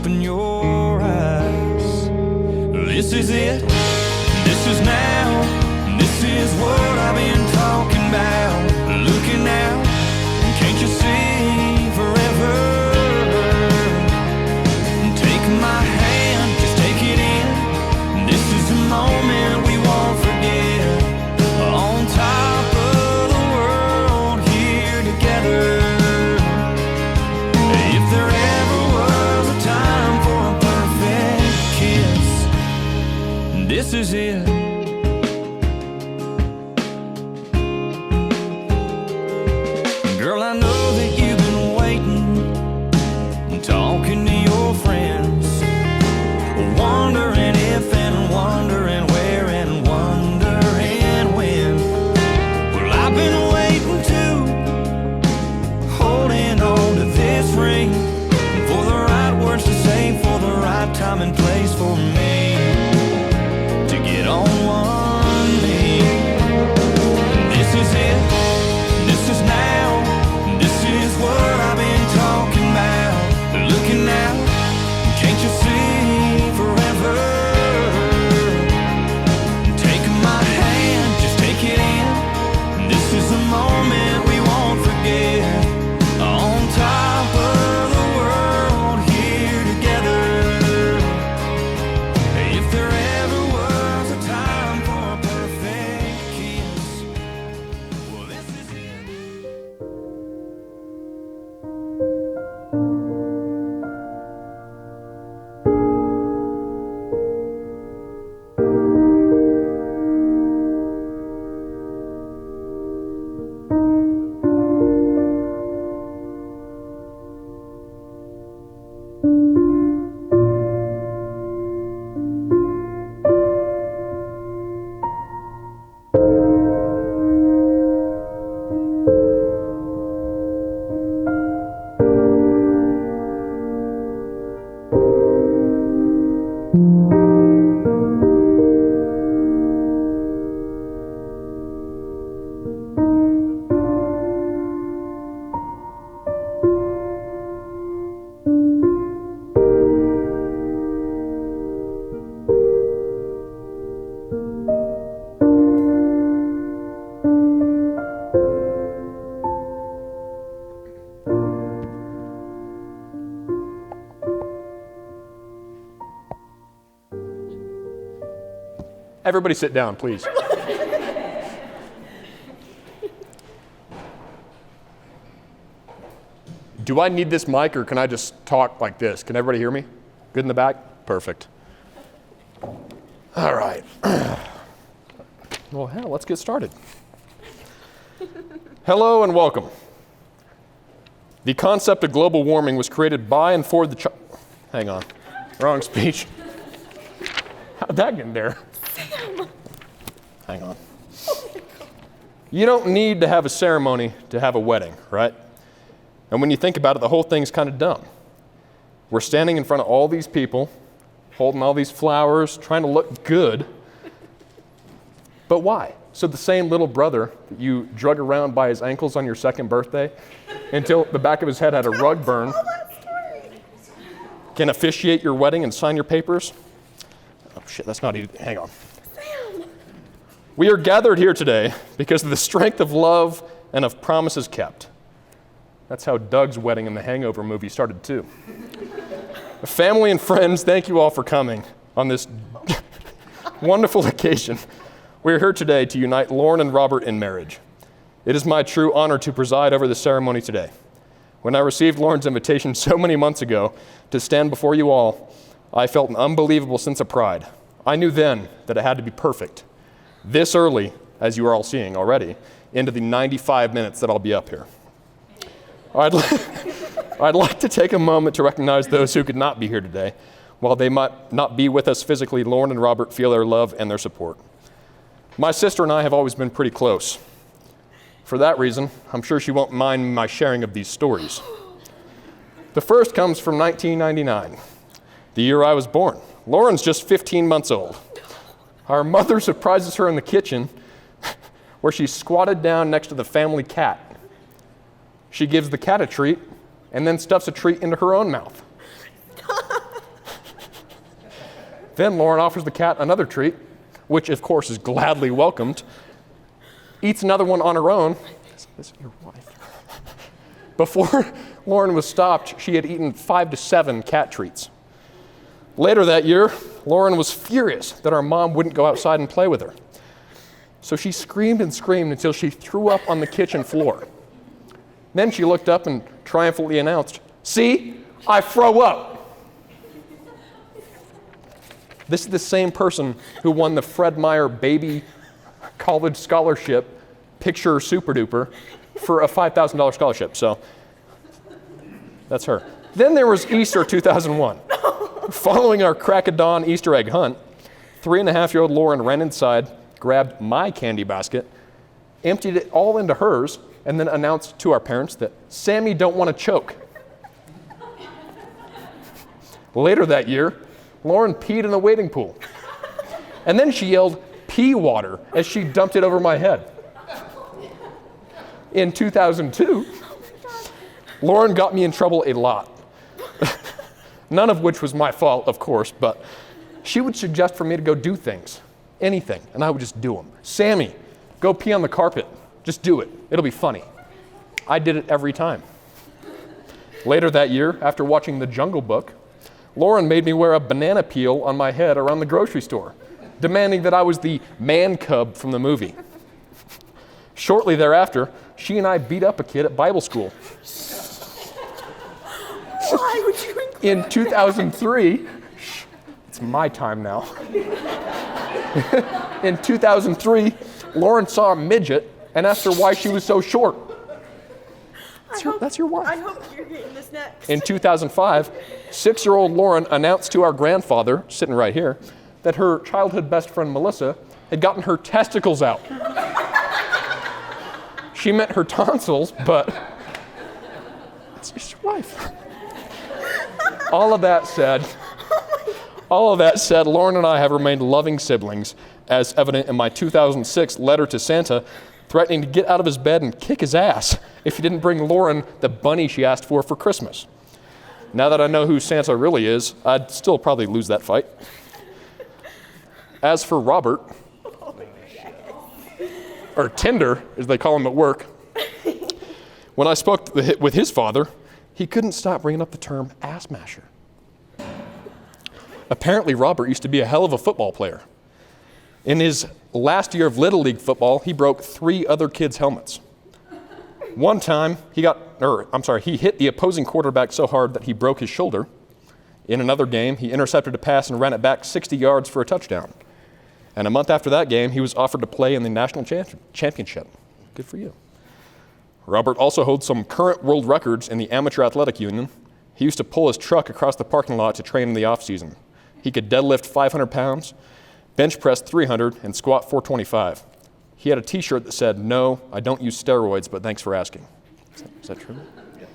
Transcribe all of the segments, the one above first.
open your eyes. This is it, this is now, this is what I've been talking about. Looking out, can't you see forever? Take my hand, just take it in. This is a moment we won't forget. On top of the world here together. If there ever was a time for a perfect kiss, this is it. Girl, I know that you've been waiting, talking to your friends, wondering if and wondering where and wondering when. Well, I've been waiting too, holding on to this ring, for the right words to say, for the right time and place for me to get on one knee. This is it, this is now. This is what I've been talking about. Looking out, can't you see forever? Take my hand, just take it in. This is a moment we won't forget. On top of the world here together. If there ever was a time for a perfect kiss, well, this is it. Everybody sit down, please. Do I need this mic or can I just talk like this? Can everybody hear me? Good in the back? Perfect. All right. Well, hell, let's get started. Hello and welcome. The concept of global warming was created by and for the hang on, wrong speech. How'd that get in there? Hang on. You don't need to have a ceremony to have a wedding, right? And when you think about it, the whole thing's kind of dumb. We're standing in front of all these people, holding all these flowers, trying to look good. But why? So the same little brother that you drug around by his ankles on your second birthday until the back of his head had a rug burn can officiate your wedding and sign your papers? Oh shit, that's not easy. Hang on. We are gathered here today because of the strength of love and of promises kept. That's how Doug's wedding in the Hangover movie started too. Family and friends, thank you all for coming on this wonderful occasion. We are here today to unite Lauren and Robert in marriage. It is my true honor to preside over the ceremony today. When I received Lauren's invitation so many months ago to stand before you all, I felt an unbelievable sense of pride. I knew then that it had to be perfect. This early, as you are all seeing already, into the 95 minutes that I'll be up here. I'd like to take a moment to recognize those who could not be here today. While they might not be with us physically, Lauren and Robert feel their love and their support. My sister and I have always been pretty close. For that reason, I'm sure she won't mind my sharing of these stories. The first comes from 1999, the year I was born. Lauren's just 15 months old. Our mother surprises her in the kitchen where she's squatted down next to the family cat. She gives the cat a treat and then stuffs a treat into her own mouth. Then Lauren offers the cat another treat, which of course is gladly welcomed, eats another one on her own. Is this your wife? Before Lauren was stopped, she had eaten 5 to 7 cat treats. Later that year, Lauren was furious that our mom wouldn't go outside and play with her. So she screamed and screamed until she threw up on the kitchen floor. Then she looked up and triumphantly announced, "See, I throw up." This is the same person who won the Fred Meyer Baby College Scholarship, picture super duper, for a $5,000 scholarship. So that's her. Then there was Easter 2001. Following our crack of dawn Easter egg hunt, 3.5-year-old Lauren ran inside, grabbed my candy basket, emptied it all into hers, and then announced to our parents that Sammy don't want to choke. Later that year, Lauren peed in a wading pool. And then she yelled, "Pee water," as she dumped it over my head. In 2002, Lauren got me in trouble a lot. None of which was my fault, of course, but she would suggest for me to go do things, anything, and I would just do them. "Sammy, go pee on the carpet. Just do it. It'll be funny." I did it every time. Later that year, after watching The Jungle Book, Lauren made me wear a banana peel on my head around the grocery store, demanding that I was the man cub from the movie. Shortly thereafter, she and I beat up a kid at Bible school. Why would you include In 2003, it's my time now. In 2003, Lauren saw a midget and asked her why she was so short. That's your wife. I hope you're getting this next. In 2005, 6-year-old Lauren announced to our grandfather, sitting right here, that her childhood best friend Melissa had gotten her testicles out. She meant her tonsils, but it's your wife. All of that said, Lauren and I have remained loving siblings, as evident in my 2006 letter to Santa, threatening to get out of his bed and kick his ass if he didn't bring Lauren the bunny she asked for Christmas. Now that I know who Santa really is, I'd still probably lose that fight. As for Robert, or Tinder, as they call him at work, when I spoke with his father, he couldn't stop bringing up the term ass masher. Apparently, Robert used to be a hell of a football player. In his last year of Little League football, he broke 3 other kids' helmets. One time, he hit the opposing quarterback so hard that he broke his shoulder. In another game, he intercepted a pass and ran it back 60 yards for a touchdown. And a month after that game, he was offered to play in the national championship. Good for you. Robert also holds some current world records in the Amateur Athletic Union. He used to pull his truck across the parking lot to train in the off-season. He could deadlift 500 pounds, bench press 300, and squat 425. He had a t-shirt that said, "No, I don't use steroids, but thanks for asking." Is that true? Yes.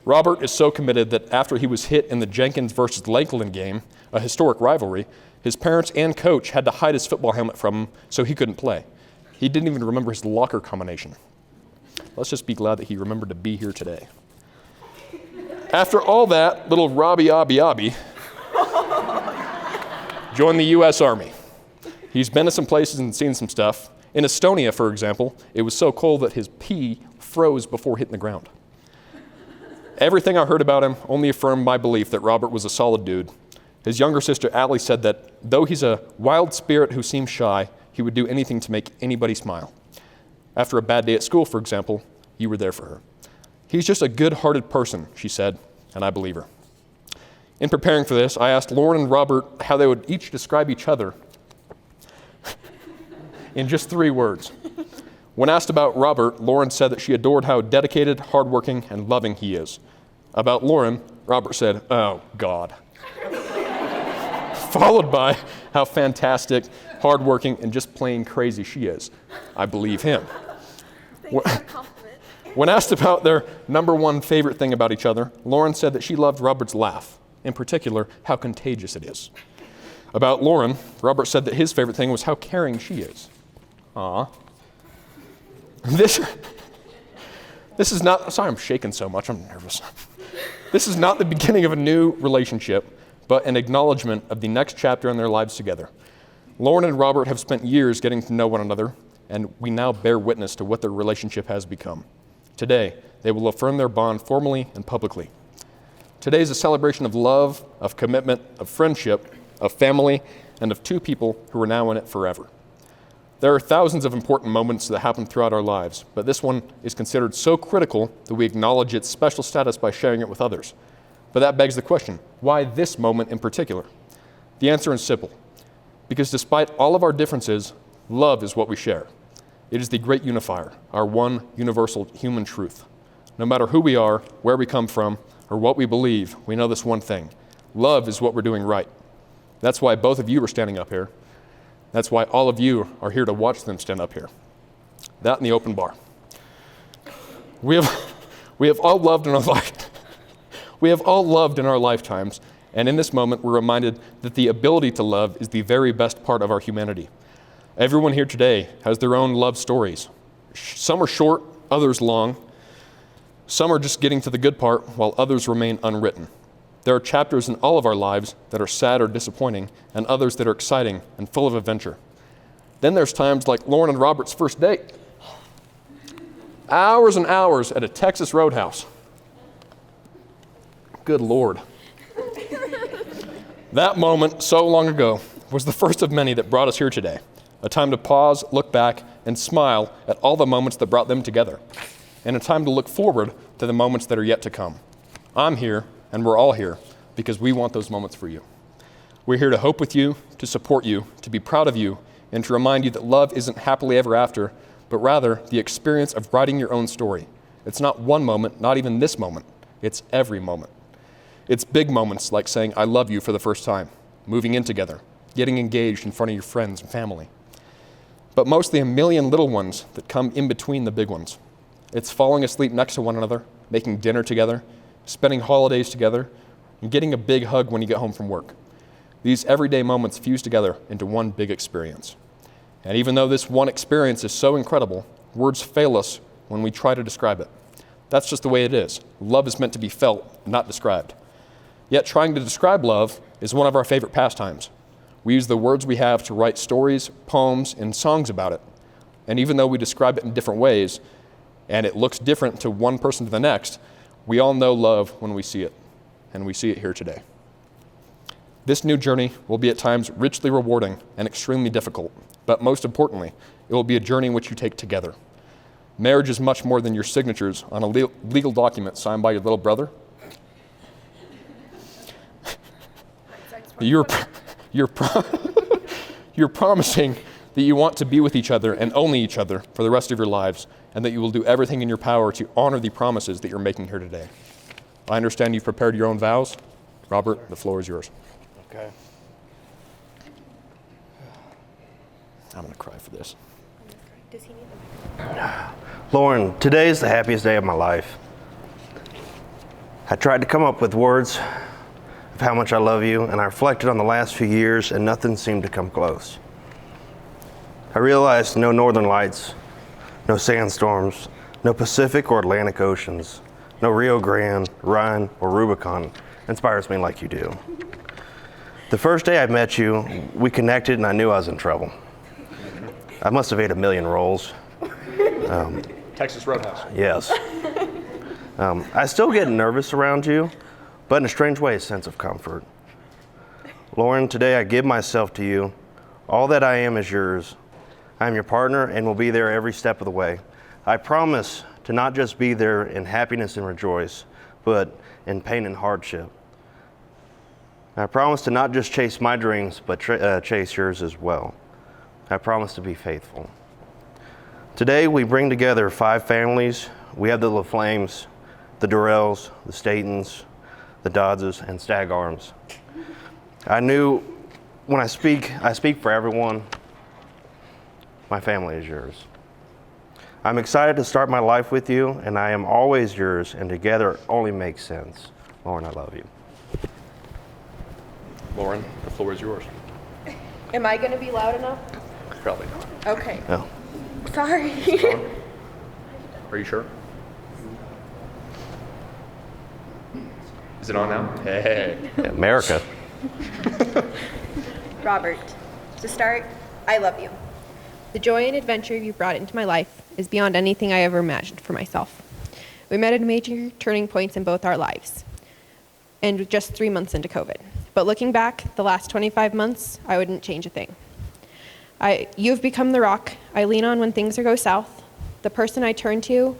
Robert is so committed that after he was hit in the Jenkins versus Lakeland game, a historic rivalry, his parents and coach had to hide his football helmet from him so he couldn't play. He didn't even remember his locker combination. Let's just be glad that he remembered to be here today. After all that, little Robbie Obby Obby joined the U.S. Army. He's been to some places and seen some stuff. In Estonia, for example, it was so cold that his pee froze before hitting the ground. Everything I heard about him only affirmed my belief that Robert was a solid dude. His younger sister, Allie, said that though he's a wild spirit who seems shy, he would do anything to make anybody smile. After a bad day at school, for example, you were there for her. He's just a good-hearted person, she said, and I believe her. In preparing for this, I asked Lauren and Robert how they would each describe each other in just 3 words. When asked about Robert, Lauren said that she adored how dedicated, hardworking, and loving he is. About Lauren, Robert said, "Oh, God." Followed by how fantastic, hardworking, and just plain crazy she is. I believe him. Thanks for the compliment. When asked about their number one favorite thing about each other, Lauren said that she loved Robert's laugh, in particular, how contagious it is. About Lauren, Robert said that his favorite thing was how caring she is. Aw. This is not, sorry I'm shaking so much, I'm nervous. This is not the beginning of a new relationship, but an acknowledgement of the next chapter in their lives together. Lauren and Robert have spent years getting to know one another, and we now bear witness to what their relationship has become. Today, they will affirm their bond formally and publicly. Today is a celebration of love, of commitment, of friendship, of family, and of two people who are now in it forever. There are thousands of important moments that happen throughout our lives, but this one is considered so critical that we acknowledge its special status by sharing it with others. But that begs the question, why this moment in particular? The answer is simple. Because despite all of our differences, love is what we share. It is the great unifier, our one universal human truth. No matter who we are, where we come from, or what we believe, we know this one thing. Love is what we're doing right. That's why both of you are standing up here. That's why all of you are here to watch them stand up here. That in the open bar. We have all loved in our life. We have all loved in our lifetimes, and in this moment we're reminded that the ability to love is the very best part of our humanity. Everyone here today has their own love stories. Some are short, others long. Some are just getting to the good part, while others remain unwritten. There are chapters in all of our lives that are sad or disappointing, and others that are exciting and full of adventure. Then there's times like Lauren and Robert's first date. Hours and hours at a Texas roadhouse. Good Lord. That moment, so long ago, was the first of many that brought us here today. A time to pause, look back, and smile at all the moments that brought them together. And a time to look forward to the moments that are yet to come. I'm here, and we're all here, because we want those moments for you. We're here to hope with you, to support you, to be proud of you, and to remind you that love isn't happily ever after, but rather the experience of writing your own story. It's not one moment, not even this moment. It's every moment. It's big moments like saying, I love you for the first time, moving in together, getting engaged in front of your friends and family. But mostly a million little ones that come in between the big ones. It's falling asleep next to one another, making dinner together, spending holidays together, and getting a big hug when you get home from work. These everyday moments fuse together into one big experience. And even though this one experience is so incredible, words fail us when we try to describe it. That's just the way it is. Love is meant to be felt, not described. Yet trying to describe love is one of our favorite pastimes. We use the words we have to write stories, poems, and songs about it. And even though we describe it in different ways, and it looks different to one person to the next, we all know love when we see it, and we see it here today. This new journey will be at times richly rewarding and extremely difficult, but most importantly, it will be a journey in which you take together. Marriage is much more than your signatures on a legal document signed by your little brother. You're promising that you want to be with each other and only each other for the rest of your lives, and that you will do everything in your power to honor the promises that you're making here today. I understand you've prepared your own vows. Robert, the floor is yours. Okay. I'm going to cry for this. Does he need them? Lauren, today is the happiest day of my life. I tried to come up with words of how much I love you, and I reflected on the last few years, and nothing seemed to come close. I realized no northern lights, no sandstorms, no Pacific or Atlantic oceans, no Rio Grande, Rhine, or Rubicon inspires me like you do. The first day I met you, we connected and I knew I was in trouble. I must have ate a million rolls. Texas Roadhouse. Yes. I still get nervous around you, but in a strange way, a sense of comfort. Lauren, today I give myself to you. All that I am is yours. I am your partner and will be there every step of the way. I promise to not just be there in happiness and rejoice, but in pain and hardship. I promise to not just chase my dreams, but chase yours as well. I promise to be faithful. Today we bring together 5 families. We have the LaFlames, the Durrells, the Statons, the Dodds, and Stag Arms. I knew when I speak for everyone. My family is yours. I'm excited to start my life with you, and I am always yours, and together it only makes sense. Lauren, I love you. Lauren, the floor is yours. Am I going to be loud enough? Probably not. Okay. No. Sorry. Are you sure? Is it on now? Hey. America. Robert, to start, I love you. The joy and adventure you brought into my life is beyond anything I ever imagined for myself. We met at major turning points in both our lives, and just 3 months into COVID. But looking back, the last 25 months, I wouldn't change a thing. You've become the rock I lean on when things go south, the person I turn to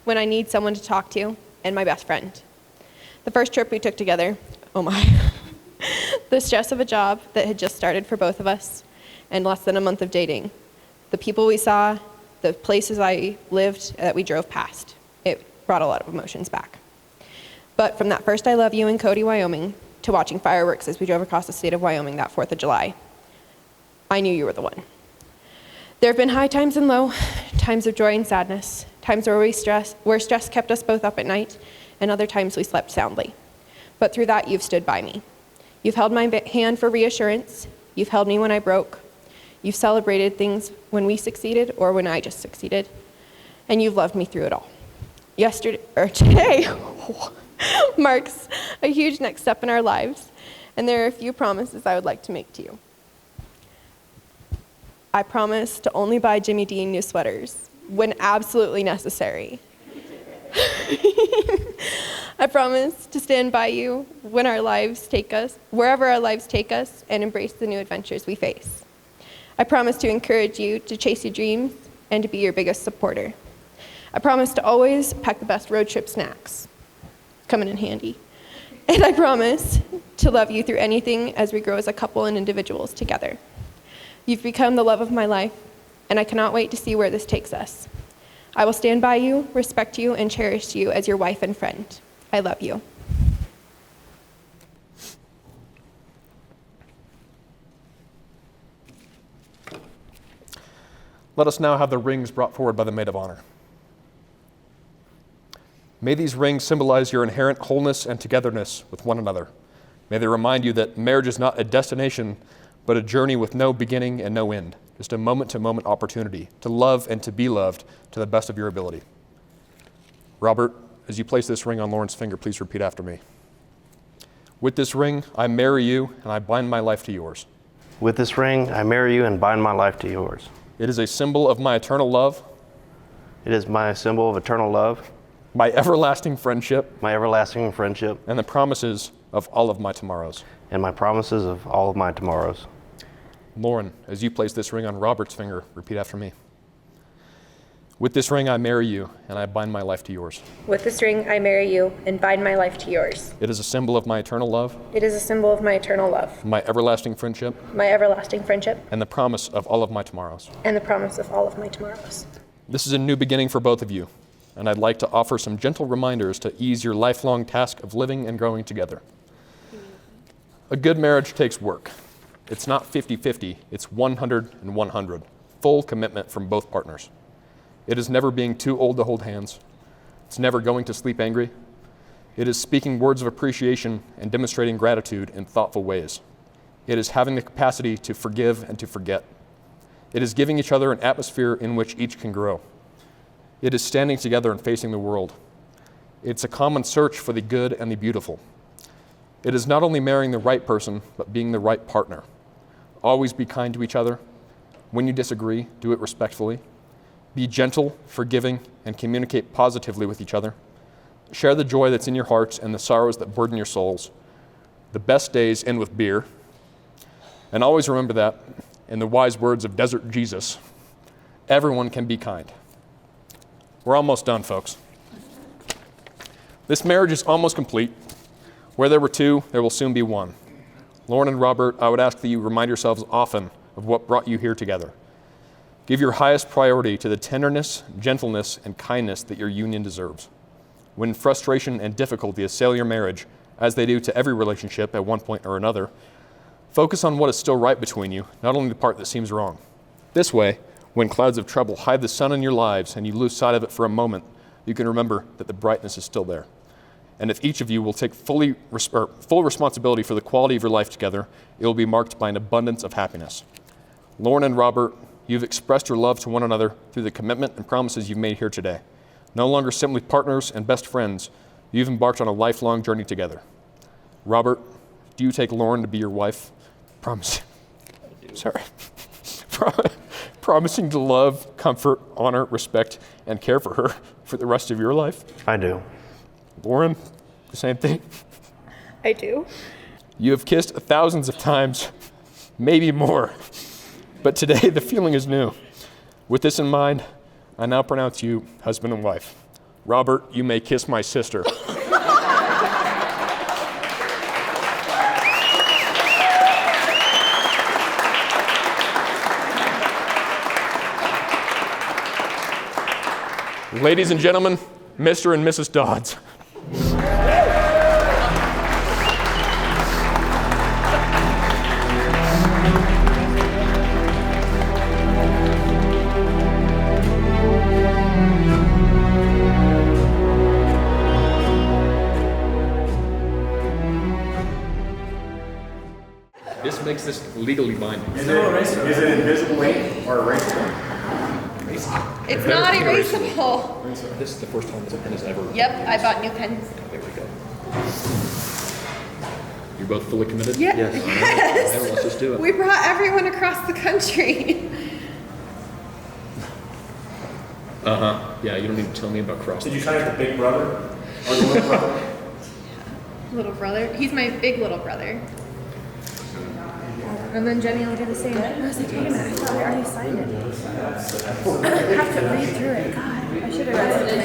when I need someone to talk to, and my best friend. The first trip we took together, oh my, the stress of a job that had just started for both of us, and less than a month of dating. The people we saw, the places I lived that we drove past. It brought a lot of emotions back. But from that first I love you in Cody, Wyoming, to watching fireworks as we drove across the state of Wyoming that 4th of July, I knew you were the one. There have been high times and low, times of joy and sadness, times where stress kept us both up at night, and other times we slept soundly. But through that, you've stood by me. You've held my hand for reassurance. You've held me when I broke. You've celebrated things when we succeeded or when I just succeeded. And you've loved me through it all. Today marks a huge next step in our lives, and there are a few promises I would like to make to you. I promise to only buy Jimmy Dean new sweaters when absolutely necessary. I promise to stand by you when our lives take us, wherever our lives take us, and embrace the new adventures we face. I promise to encourage you to chase your dreams and to be your biggest supporter. I promise to always pack the best road trip snacks. Coming in handy. And I promise to love you through anything as we grow as a couple and individuals together. You've become the love of my life, and I cannot wait to see where this takes us. I will stand by you, respect you, and cherish you as your wife and friend. I love you. Let us now have the rings brought forward by the maid of honor. May these rings symbolize your inherent wholeness and togetherness with one another. May they remind you that marriage is not a destination, but a journey with no beginning and no end, just a moment-to-moment opportunity to love and to be loved to the best of your ability. Robert, as you place this ring on Lauren's finger, please repeat after me. With this ring, I marry you and I bind my life to yours. With this ring, I marry you and bind my life to yours. It is a symbol of my eternal love. It is my symbol of eternal love. My everlasting friendship. My everlasting friendship. And the promises of all of my tomorrows. And my promises of all of my tomorrows. Lauren, as you place this ring on Robert's finger, repeat after me. With this ring, I marry you, and I bind my life to yours. With this ring, I marry you and bind my life to yours. It is a symbol of my eternal love. It is a symbol of my eternal love. My everlasting friendship. My everlasting friendship. And the promise of all of my tomorrows. And the promise of all of my tomorrows. This is a new beginning for both of you, and I'd like to offer some gentle reminders to ease your lifelong task of living and growing together. A good marriage takes work. It's not 50-50, it's 100 and 100. Full commitment from both partners. It is never being too old to hold hands. It's never going to sleep angry. It is speaking words of appreciation and demonstrating gratitude in thoughtful ways. It is having the capacity to forgive and to forget. It is giving each other an atmosphere in which each can grow. It is standing together and facing the world. It's a common search for the good and the beautiful. It is not only marrying the right person, but being the right partner. Always be kind to each other. When you disagree, do it respectfully. Be gentle, forgiving, and communicate positively with each other. Share the joy that's in your hearts and the sorrows that burden your souls. The best days end with beer. And always remember that, in the wise words of Desert Jesus, everyone can be kind. We're almost done, folks. This marriage is almost complete. Where there were two, there will soon be one. Lauren and Robert, I would ask that you remind yourselves often of what brought you here together. Give your highest priority to the tenderness, gentleness, and kindness that your union deserves. When frustration and difficulty assail your marriage, as they do to every relationship at one point or another, focus on what is still right between you, not only the part that seems wrong. This way, when clouds of trouble hide the sun in your lives and you lose sight of it for a moment, you can remember that the brightness is still there. And if each of you will take full responsibility for the quality of your life together, it will be marked by an abundance of happiness. Lauren and Robert, you've expressed your love to one another through the commitment and promises you've made here today. No longer simply partners and best friends, You've embarked on a lifelong journey together. Robert, do you take Lauren to be your wife? Promising to love, comfort, honor, respect, and care for her for the rest of your life? I do. Lauren, the same thing? I do. You have kissed thousands of times, maybe more, but today the feeling is new. With this in mind, I now pronounce you husband and wife. Robert, you may kiss my sister. Ladies and gentlemen, Mr. and Mrs. Dodds. This makes this legally binding. Is it invisible ink or erasable? It's not erasable. This is the first time this pen has ever. Yep, I bought new pens. There we go. You're both fully committed? Yes. Then let's just do it. We brought everyone across the country. Yeah, you don't need to tell me about cross. Did you sign with the big brother? Or the little brother? Little brother. He's my big little brother. And then Jenny will do the same. I was like, wait a minute, I thought I already signed it. I have to read through it. God, I should have read it.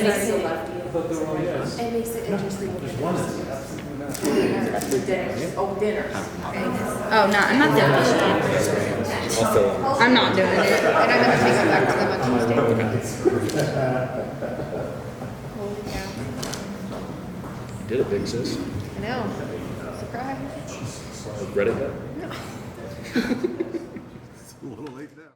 It makes it interesting. Oh, no, I'm not doing it. I'm not doing it. And I'm going to take it back to them on Tuesday. Holy cow. You did it, big sis. I know. Surprise. Regret it yet? No. It's a little late now.